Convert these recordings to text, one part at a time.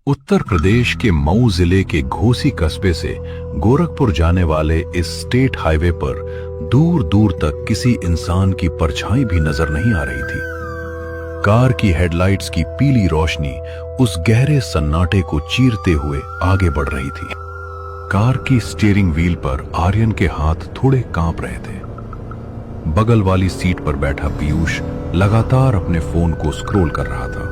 उत्तर प्रदेश के मऊ जिले के घोसी कस्बे से गोरखपुर जाने वाले इस स्टेट हाईवे पर दूर दूर तक किसी इंसान की परछाई भी नजर नहीं आ रही थी। कार की हेडलाइट्स की पीली रोशनी उस गहरे सन्नाटे को चीरते हुए आगे बढ़ रही थी। कार की स्टीयरिंग व्हील पर आर्यन के हाथ थोड़े कांप रहे थे। बगल वाली सीट पर बैठा पीयूष लगातार अपने फोन को स्क्रॉल कर रहा था,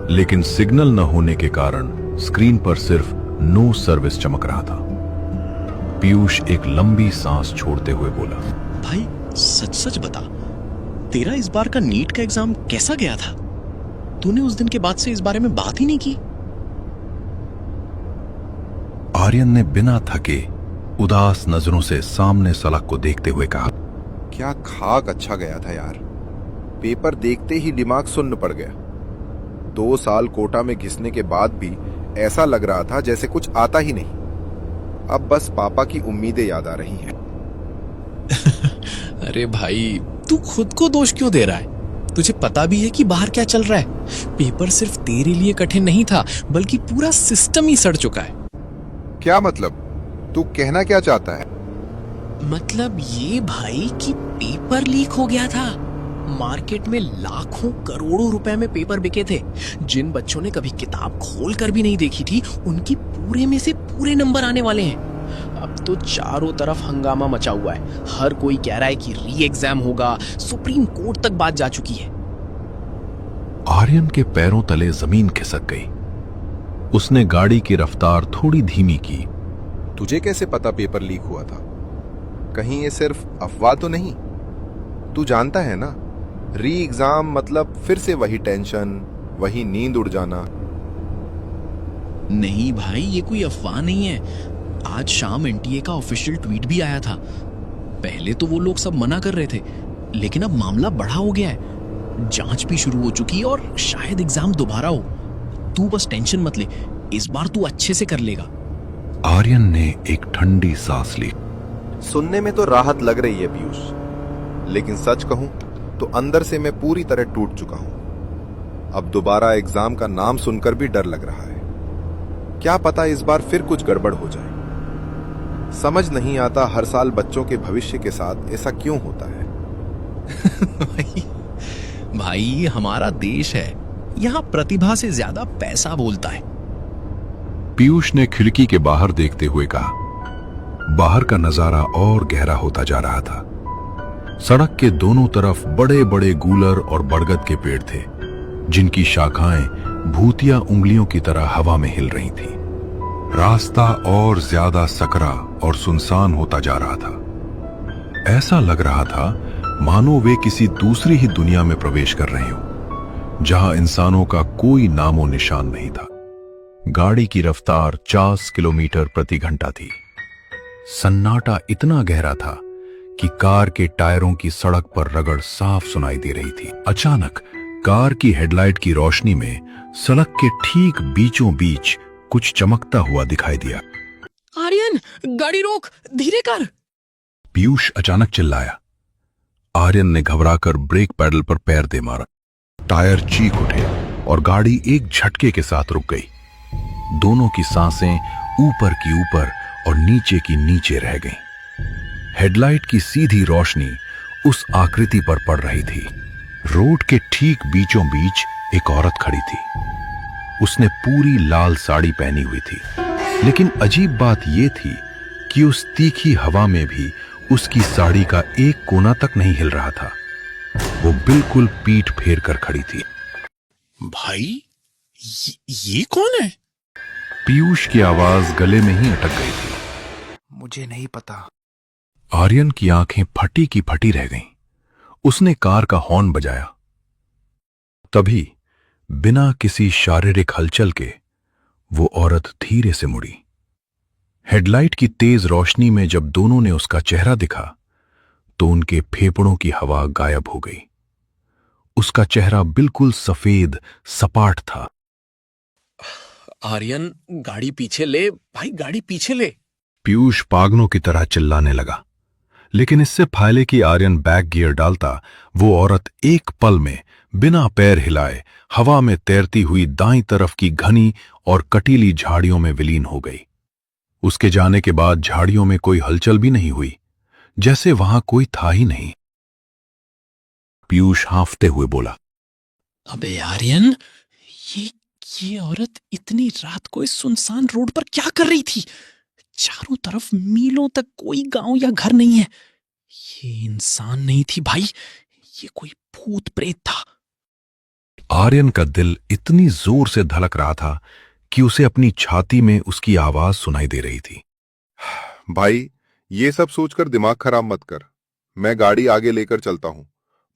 लेकिन सिग्नल न होने के कारण स्क्रीन पर सिर्फ नो सर्विस चमक रहा था। पीयूष एक लंबी सांस छोड़ते हुए बोला, भाई सच सच बता, तेरा इस बार का नीट का एग्जाम कैसा गया था? तूने उस दिन के बाद से इस बारे में बात ही नहीं की। आर्यन ने बिना थके उदास नजरों से सामने सड़क को देखते हुए कहा, क्या खाक अच्छा गया था यार। पेपर देखते ही दिमाग सुन्न पड़ गया। 2 साल कोटा में घिसने के बाद भी ऐसा लग रहा था जैसे कुछ आता ही नहीं। अब बस पापा की उम्मीदें याद आ रही हैं। अरे भाई, तू खुद को दोष क्यों दे रहा है? तुझे पता भी है कि बाहर क्या चल रहा है। पेपर सिर्फ तेरे लिए कठिन नहीं था, बल्कि पूरा सिस्टम ही सड़ चुका है। क्या मतलब? तू कहना क्या चाहता है? मतलब ये भाई कि पेपर लीक हो गया था। मार्केट में लाखों करोड़ों रुपए में पेपर बिके थे। जिन बच्चों ने कभी किताब खोल कर भी नहीं देखी थी, उनकी पूरे में से पूरे नंबर आने वाले हैं। अब तो चारों तरफ हंगामा मचा हुआ है। हर कोई कह रहा है कि री एग्जाम होगा। सुप्रीम कोर्ट तक बात जा चुकी है। आर्यन के पैरों तले जमीन खिसक गई। उसने गाड़ी की रफ्तार थोड़ी धीमी की। तुझे कैसे पता पेपर लीक हुआ था? कहीं ये सिर्फ अफवाह तो नहीं? तू जानता है ना, री एग्जाम मतलब फिर से वही टेंशन, वही नींद उड़ जाना। नहीं भाई, ये कोई अफवाह नहीं है। आज शाम एनटीए का ऑफिशियल ट्वीट भी आया था। पहले तो वो लोग सब मना कर रहे थे, लेकिन अब मामला बड़ा हो गया है। जांच भी शुरू हो चुकी है और शायद एग्जाम दोबारा हो। तू बस टेंशन मत ले, इस बार तू अच्छे से कर लेगा। आर्यन ने एक ठंडी सांस ली। सुनने में तो राहत लग रही है पीयूष, लेकिन सच कहूं तो अंदर से मैं पूरी तरह टूट चुका हूं। अब दोबारा एग्जाम का नाम सुनकर भी डर लग रहा है। क्या पता इस बार फिर कुछ गड़बड़ हो जाए। समझ नहीं आता हर साल बच्चों के भविष्य के साथ ऐसा क्यों होता है। भाई हमारा देश है, यहाँ प्रतिभा से ज्यादा पैसा बोलता है। पीयूष ने खिड़की के बाहर देखते हुए कहा। बाहर का नजारा और गहरा होता जा रहा था। सड़क के दोनों तरफ बड़े बड़े गूलर और बरगद के पेड़ थे, जिनकी शाखाएं भूतिया उंगलियों की तरह हवा में हिल रही थीं। रास्ता और ज्यादा सकरा और सुनसान होता जा रहा था। ऐसा लग रहा था मानो वे किसी दूसरी ही दुनिया में प्रवेश कर रहे हो, जहां इंसानों का कोई नामो निशान नहीं था। गाड़ी की रफ्तार 50 किलोमीटर प्रति घंटा थी। सन्नाटा इतना गहरा था कि कार के टायरों की सड़क पर रगड़ साफ सुनाई दे रही थी। अचानक कार की हेडलाइट की रोशनी में सड़क के ठीक बीचों बीच कुछ चमकता हुआ दिखाई दिया। आर्यन, गाड़ी रोक, धीरे कर। पीयूष अचानक चिल्लाया। आर्यन ने घबराकर ब्रेक पैडल पर पैर दे मारा। टायर चीख उठे और गाड़ी एक झटके के साथ रुक गई। दोनों की सांसें ऊपर की ऊपर और नीचे की नीचे रह गईं। हेडलाइट की सीधी रोशनी उस आकृति पर पड़ रही थी। रोड के ठीक बीचों बीच एक औरत खड़ी थी। उसने पूरी लाल साड़ी पहनी हुई थी, लेकिन अजीब बात यह थी कि उस तीखी हवा में भी उसकी साड़ी का एक कोना तक नहीं हिल रहा था। वो बिल्कुल पीठ फेर कर खड़ी थी। भाई ये कौन है? पीयूष की आवाज गले में ही अटक गई थी। मुझे नहीं पता। आर्यन की आंखें फटी की फटी रह गईं। उसने कार का हॉर्न बजाया। तभी बिना किसी शारीरिक हलचल के वो औरत धीरे से मुड़ी। हेडलाइट की तेज रोशनी में जब दोनों ने उसका चेहरा दिखा तो उनके फेफड़ों की हवा गायब हो गई। उसका चेहरा बिल्कुल सफेद सपाट था। आर्यन, गाड़ी पीछे ले भाई, गाड़ी पीछे ले। पीयूष पागलों की तरह चिल्लाने लगा, लेकिन इससे पहले कि आर्यन बैक गियर डालता, वो औरत एक पल में बिना पैर हिलाए हवा में तैरती हुई दाईं तरफ की घनी और कटीली झाड़ियों में विलीन हो गई। उसके जाने के बाद झाड़ियों में कोई हलचल भी नहीं हुई, जैसे वहां कोई था ही नहीं। पीयूष हांफते हुए बोला, अबे आर्यन, ये ये औरत इतनी रात को इस सुनसान रोड पर क्या कर रही थी? चारों तरफ मीलों तक कोई गांव या घर नहीं है। ये इंसान नहीं थी भाई, ये कोई भूत प्रेत था। आर्यन का दिल इतनी जोर से धड़क रहा था कि उसे अपनी छाती में उसकी आवाज सुनाई दे रही थी। भाई, ये सब सोचकर दिमाग खराब मत कर। मैं गाड़ी आगे लेकर चलता हूं।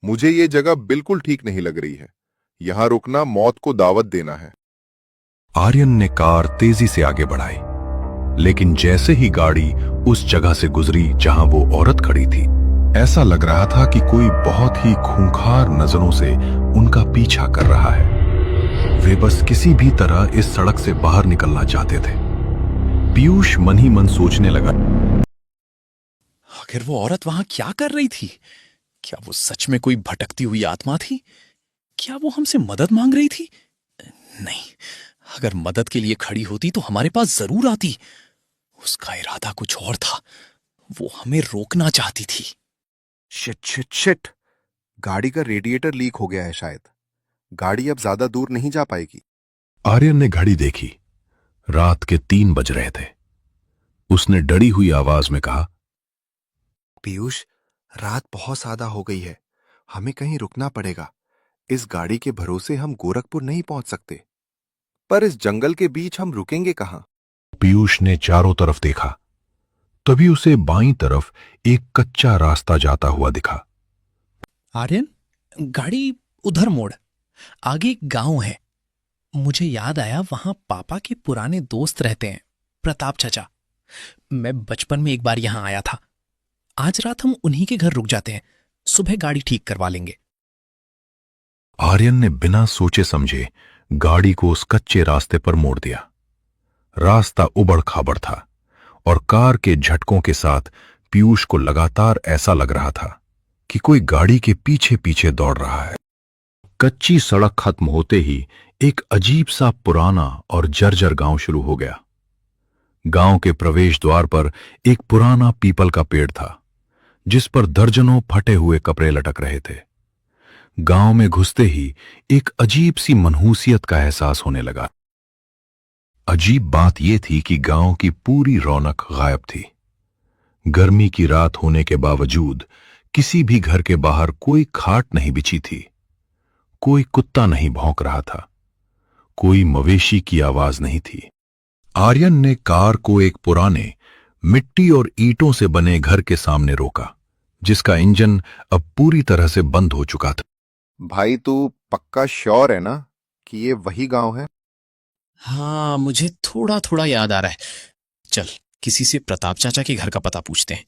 मुझे ये जगह बिल्कुल ठीक नहीं लग रही है। यहां रुकना मौत को दावत देना है। आर्यन ने कार तेजी से आगे बढ़ाई, लेकिन जैसे ही गाड़ी उस जगह से गुजरी जहां वो औरत खड़ी थी, ऐसा लग रहा था कि कोई बहुत ही खूंखार नजरों से उनका पीछा कर रहा है। वे बस किसी भी तरह इस सड़क से बाहर निकलना चाहते थे। पीयूष मन ही मन सोचने लगा, आखिर वो औरत वहां क्या कर रही थी? क्या वो सच में कोई भटकती हुई आत्मा थी? क्या वो हमसे मदद मांग रही थी? नहीं, अगर मदद के लिए खड़ी होती तो हमारे पास जरूर आती। उसका इरादा कुछ और था। वो हमें रोकना चाहती थी। शिट शिट शिट, गाड़ी का रेडिएटर लीक हो गया है शायद। गाड़ी अब ज्यादा दूर नहीं जा पाएगी। आर्यन ने घड़ी देखी। रात के 3 बज रहे थे। उसने डरी हुई आवाज में कहा, पीयूष, रात बहुत ज्यादा हो गई है। हमें कहीं रुकना पड़ेगा। इस गाड़ी के भरोसे हम गोरखपुर नहीं पहुंच सकते। पर इस जंगल के बीच हम रुकेंगे कहां? पीयूष ने चारों तरफ देखा। तभी उसे बाईं तरफ एक कच्चा रास्ता जाता हुआ दिखा। आर्यन, गाड़ी उधर मोड़। आगे एक गांव है। मुझे याद आया, वहां पापा के पुराने दोस्त रहते हैं, प्रताप चाचा। मैं बचपन में एक बार यहां आया था। आज रात हम उन्हीं के घर रुक जाते हैं। सुबह गाड़ी ठीक करवा लेंगे। आर्यन ने बिना सोचे समझे गाड़ी को उस कच्चे रास्ते पर मोड़ दिया। रास्ता उबड़ खाबड़ था और कार के झटकों के साथ पीयूष को लगातार ऐसा लग रहा था कि कोई गाड़ी के पीछे पीछे दौड़ रहा है। कच्ची सड़क खत्म होते ही एक अजीब सा पुराना और जर्जर गांव शुरू हो गया। गांव के प्रवेश द्वार पर एक पुराना पीपल का पेड़ था, जिस पर दर्जनों फटे हुए कपड़े लटक रहे थे। गांव में घुसते ही एक अजीब सी मनहूसियत का एहसास होने लगा। अजीब बात यह थी कि गांव की पूरी रौनक गायब थी। गर्मी की रात होने के बावजूद किसी भी घर के बाहर कोई खाट नहीं बिछी थी। कोई कुत्ता नहीं भौंक रहा था। कोई मवेशी की आवाज नहीं थी। आर्यन ने कार को एक पुराने मिट्टी और ईंटों से बने घर के सामने रोका, जिसका इंजन अब पूरी तरह से बंद हो चुका था। भाई, तू पक्का श्योर है ना कि ये वही गांव है? हाँ, मुझे थोड़ा थोड़ा याद आ रहा है। चल, किसी से प्रताप चाचा के घर का पता पूछते हैं।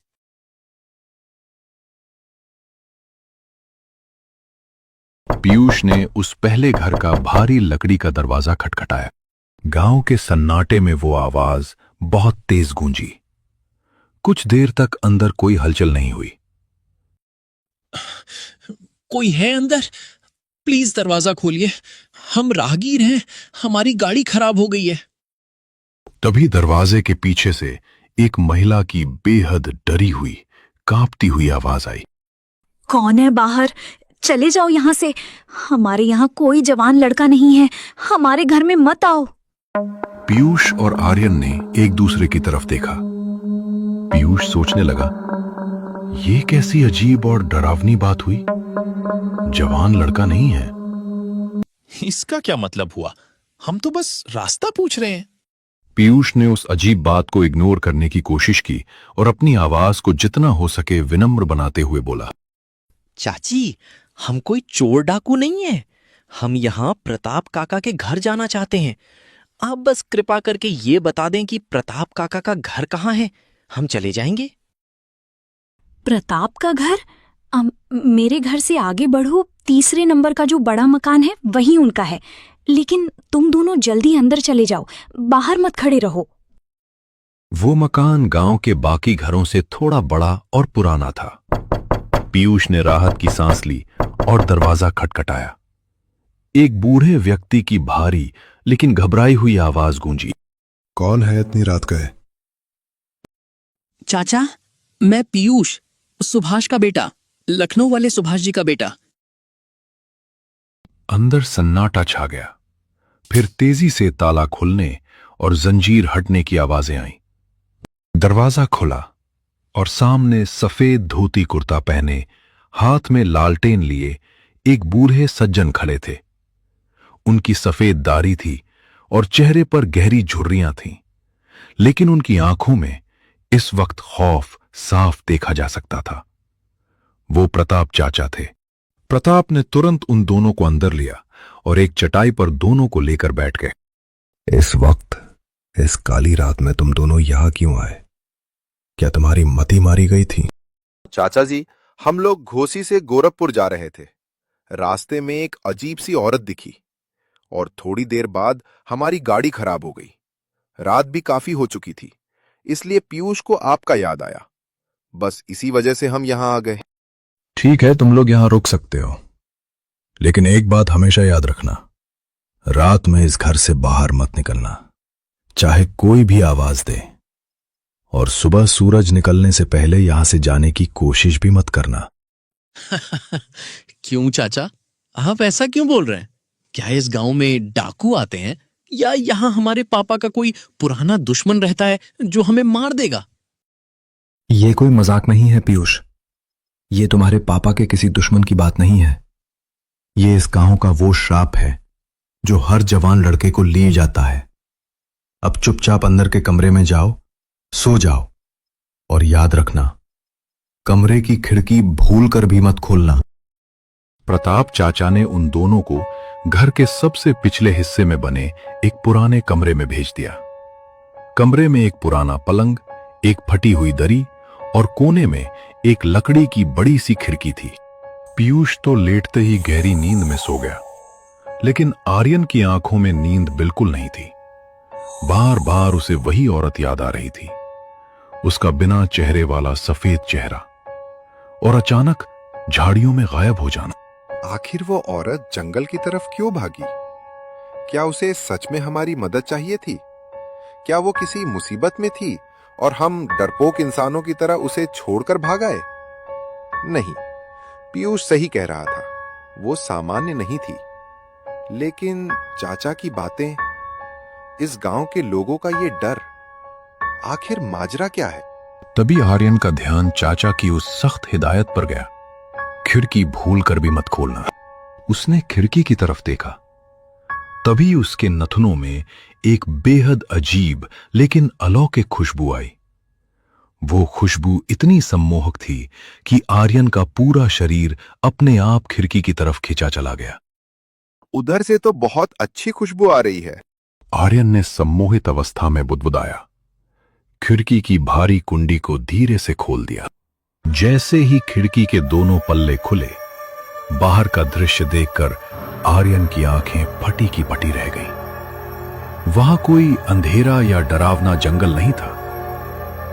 पीयूष ने उस पहले घर का भारी लकड़ी का दरवाजा खटखटाया। गांव के सन्नाटे में वो आवाज बहुत तेज गूंजी। कुछ देर तक अंदर कोई हलचल नहीं हुई। कोई है अंदर? प्लीज दरवाजा खोलिए। हम राहगीर हैं, हमारी गाड़ी खराब हो गई है। तभी दरवाजे के पीछे से एक महिला की बेहद डरी हुई, कांपती हुई आवाज आई। कौन है बाहर? चले जाओ यहाँ से। हमारे यहाँ कोई जवान लड़का नहीं है। हमारे घर में मत आओ। पीयूष और आर्यन ने एक दूसरे की तरफ देखा। पीयूष सोचने लगा, ये कैसी अजीब और डरावनी बात हुई। जवान लड़का नहीं है। इसका क्या मतलब हुआ? हम तो बस रास्ता पूछ रहे हैं। पीयूष ने उस अजीब बात को इग्नोर करने की कोशिश की और अपनी आवाज को जितना हो सके विनम्र बनाते हुए बोला, चाची, हम कोई चोर डाकू नहीं है। हम यहाँ प्रताप काका के घर जाना चाहते हैं। आप बस कृपा करके ये बता दें कि प्रताप काका का घर कहाँ है, हम चले जाएंगे। प्रताप का घर? मेरे घर से आगे बढ़ो, 3 नंबर का जो बड़ा मकान है वही उनका है। लेकिन तुम दोनों जल्दी अंदर चले जाओ, बाहर मत खड़े रहो। वो मकान गांव के बाकी घरों से थोड़ा बड़ा और पुराना था। पीयूष ने राहत की सांस ली और दरवाजा खटखटाया। एक बूढ़े व्यक्ति की भारी लेकिन घबराई हुई आवाज गूंजी। कौन है इतनी रात गए? चाचा, मैं पीयूष, सुभाष का बेटा, लखनऊ वाले सुभाष जी का बेटा। अंदर सन्नाटा छा गया। फिर तेजी से ताला खुलने और जंजीर हटने की आवाजें आईं। दरवाजा खुला और सामने सफेद धोती कुर्ता पहने, हाथ में लालटेन लिए एक बूढ़े सज्जन खड़े थे। उनकी सफेद दाढ़ी थी और चेहरे पर गहरी झुर्रियां थीं, लेकिन उनकी आंखों में इस वक्त खौफ साफ देखा जा सकता था। वो प्रताप चाचा थे। प्रताप ने तुरंत उन दोनों को अंदर लिया और एक चटाई पर दोनों को लेकर बैठ गए। इस वक्त, इस काली रात में तुम दोनों यहां क्यों आए? क्या तुम्हारी मति मारी गई थी? चाचा जी, हम लोग घोसी से गोरखपुर जा रहे थे। रास्ते में एक अजीब सी औरत दिखी और थोड़ी देर बाद हमारी गाड़ी खराब हो गई। रात भी काफी हो चुकी थी, इसलिए पीयूष को आपका याद आया। बस इसी वजह से हम यहां आ गए। ठीक है, तुम लोग यहां रुक सकते हो, लेकिन एक बात हमेशा याद रखना, रात में इस घर से बाहर मत निकलना, चाहे कोई भी आवाज दे। और सुबह सूरज निकलने से पहले यहां से जाने की कोशिश भी मत करना। क्यों चाचा, आप ऐसा क्यों बोल रहे हैं? क्या इस गांव में डाकू आते हैं या यहां हमारे पापा का कोई पुराना दुश्मन रहता है जो हमें मार देगा? ये कोई मजाक नहीं है पीयूष। ये तुम्हारे पापा के किसी दुश्मन की बात नहीं है। ये इस गांव का वो श्राप है जो हर जवान लड़के को लिए जाता है। अब चुपचाप अंदर के कमरे में जाओ, सो जाओ, और याद रखना, कमरे की खिड़की भूल कर भी मत खोलना। प्रताप चाचा ने उन दोनों को घर के सबसे पिछले हिस्से में बने एक पुराने कमरे में भेज दिया। कमरे में एक पुराना पलंग, एक फटी हुई दरी और कोने में एक लकड़ी की बड़ी सी खिड़की थी। पीयूष तो लेटते ही गहरी नींद में सो गया, लेकिन आर्यन की आंखों में नींद बिल्कुल नहीं थी। बार बार उसे वही औरत याद आ रही थी, उसका बिना चेहरे वाला सफेद चेहरा और अचानक झाड़ियों में गायब हो जाना। आखिर वो औरत जंगल की तरफ क्यों भागी? क्या उसे सच में हमारी मदद चाहिए थी? क्या वो किसी मुसीबत में थी और हम डरपोक इंसानों की तरह उसे छोड़कर भाग आए? नहीं, पीयूष सही कह रहा था, वो सामान्य नहीं थी। लेकिन चाचा की बातें, इस गांव के लोगों का ये डर, आखिर माजरा क्या है? तभी आर्यन का ध्यान चाचा की उस सख्त हिदायत पर गया, खिड़की भूल कर भी मत खोलना। उसने खिड़की की तरफ देखा, तभी उसके नथुनों में एक बेहद अजीब लेकिन अलौकिक खुशबू आई। वो खुशबू इतनी सम्मोहक थी कि आर्यन का पूरा शरीर अपने आप खिड़की की तरफ खिंचा चला गया। उधर से तो बहुत अच्छी खुशबू आ रही है। आर्यन ने सम्मोहित अवस्था में बुदबुदाया। खिड़की की भारी कुंडी को धीरे से खोल दिया। जैसे ही खिड़की के दोनों पल्ले खुले, बाहर का दृश्य देखकर आर्यन की आंखें फटी की फटी रह गईं। वहां कोई अंधेरा या डरावना जंगल नहीं था।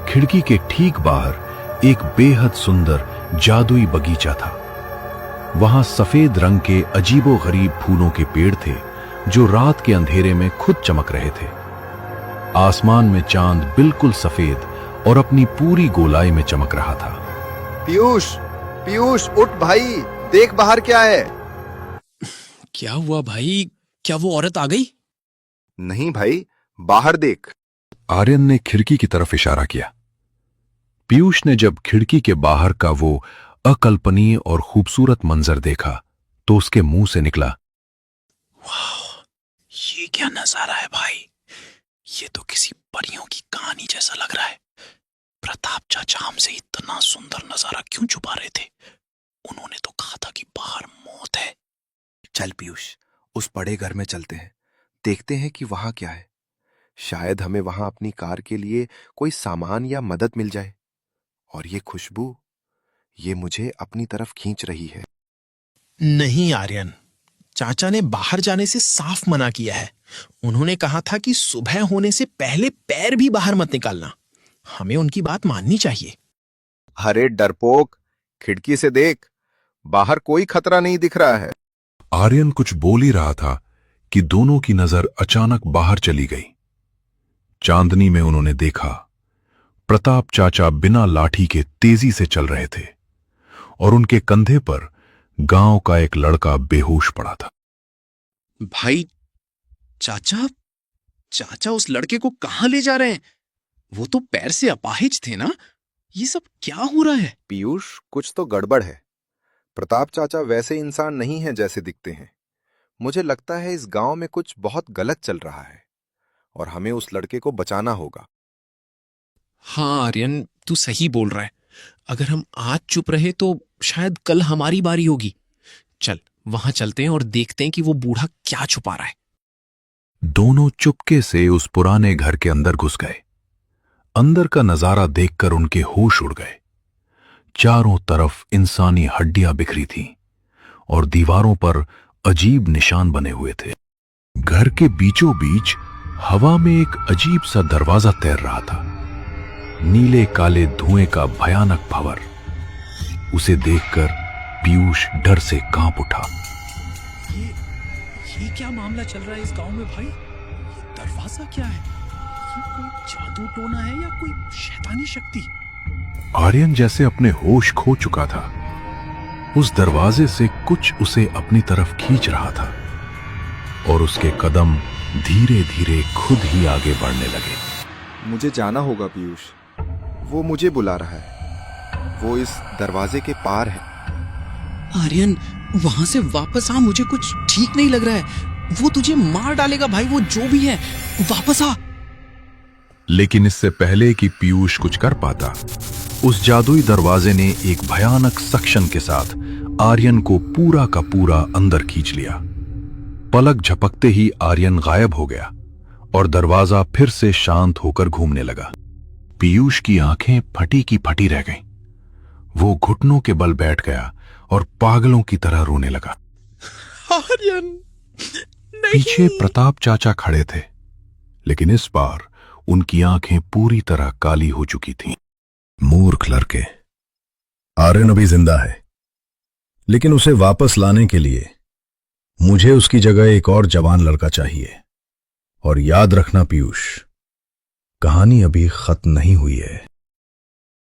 खिड़की के ठीक बाहर एक बेहद सुंदर जादुई बगीचा था। वहां सफेद रंग के अजीबोगरीब फूलों के पेड़ थे जो रात के अंधेरे में खुद चमक रहे थे। आसमान में चांद बिल्कुल सफेद और अपनी पूरी गोलाई में चमक रहा था। पीयूष, पीयूष उठ भाई, देख बाहर क्या है। क्या हुआ भाई? क्या वो औरत आ गई? नहीं भाई, बाहर देख। आर्यन ने खिड़की की तरफ इशारा किया। पीयूष ने जब खिड़की के बाहर का वो अकल्पनीय और खूबसूरत मंजर देखा तो उसके मुंह से निकला, वाह, ये क्या नजारा है भाई! ये तो किसी परियों की कहानी जैसा लग रहा है। प्रताप चाचा हमसे इतना सुंदर नजारा क्यों छुपा रहे थे? उन्होंने तो कहा था कि बाहर मौत है। चल पीयूष, उस बड़े घर में चलते हैं, देखते हैं कि वहां क्या है। शायद हमें वहां अपनी कार के लिए कोई सामान या मदद मिल जाए। और ये खुशबू, ये मुझे अपनी तरफ खींच रही है। नहीं आर्यन, चाचा ने बाहर जाने से साफ मना किया है। उन्होंने कहा था कि सुबह होने से पहले पैर भी बाहर मत निकालना। हमें उनकी बात माननी चाहिए। अरे डरपोक, खिड़की से देख, बाहर कोई खतरा नहीं दिख रहा है। आर्यन कुछ बोल ही रहा था कि दोनों की नजर अचानक बाहर चली गई। चांदनी में उन्होंने देखा प्रताप चाचा बिना लाठी के तेजी से चल रहे थे और उनके कंधे पर गांव का एक लड़का बेहोश पड़ा था। भाई, चाचा चाचा उस लड़के को कहां ले जा रहे हैं? वो तो पैर से अपाहिज थे ना। ये सब क्या हो रहा है? पीयूष, कुछ तो गड़बड़ है। प्रताप चाचा वैसे इंसान नहीं हैं जैसे दिखते हैं। मुझे लगता है इस गांव में कुछ बहुत गलत चल रहा है और हमें उस लड़के को बचाना होगा। हाँ आर्यन, तू सही बोल रहा है। अगर हम आज चुप रहे तो शायद कल हमारी बारी होगी। चल वहां चलते हैं और देखते हैं कि वो बूढ़ा क्या छुपा रहा है। दोनों चुपके से उस पुराने घर के अंदर घुस गए। अंदर का नजारा देखकर उनके होश उड़ गए। चारों तरफ इंसानी हड्डियां बिखरी थीं और दीवारों पर अजीब निशान बने हुए थे। घर के बीचों बीच हवा में एक अजीब सा दरवाजा तैर रहा था, नीले काले धुएं का भयानक भंवर। उसे देखकर पीयूष डर से कांप उठा। ये क्या मामला चल रहा है इस गांव में भाई? ये दरवाजा क्या है? ये कोई जादू टोना है या कोई शैतानी शक्ति? आर्यन जैसे अपने होश खो चुका था। उस दरवाजे से कुछ उसे अपनी तरफ खींच रहा था और उसके कदम धीरे धीरे खुद ही आगे बढ़ने लगे। मुझे जाना होगा पीयूष। वो मुझे बुला रहा है। वो इस दरवाजे के पार है। आर्यन, वहां से वापस आ, मुझे कुछ ठीक नहीं लग रहा है। वो तुझे मार डालेगा भाई, वो जो भी है। वापस आ। लेकिन इससे पहले कि पीयूष कुछ कर पाता, उस जादुई दरवाजे ने एक भयानक सक्शन के साथ आर्यन को पूरा का पूरा अंदर खींच लिया। पलक झपकते ही आर्यन गायब हो गया और दरवाजा फिर से शांत होकर घूमने लगा। पीयूष की आंखें फटी की फटी रह गईं। वो घुटनों के बल बैठ गया और पागलों की तरह रोने लगा। आर्यन, नहीं। पीछे प्रताप चाचा खड़े थे, लेकिन इस बार उनकी आंखें पूरी तरह काली हो चुकी थीं। मूर्ख लड़के। आर्यन अभी जिंदा है, लेकिन उसे वापस लाने के लिए मुझे उसकी जगह एक और जवान लड़का चाहिए। और याद रखना पीयूष, कहानी अभी खत्म नहीं हुई है।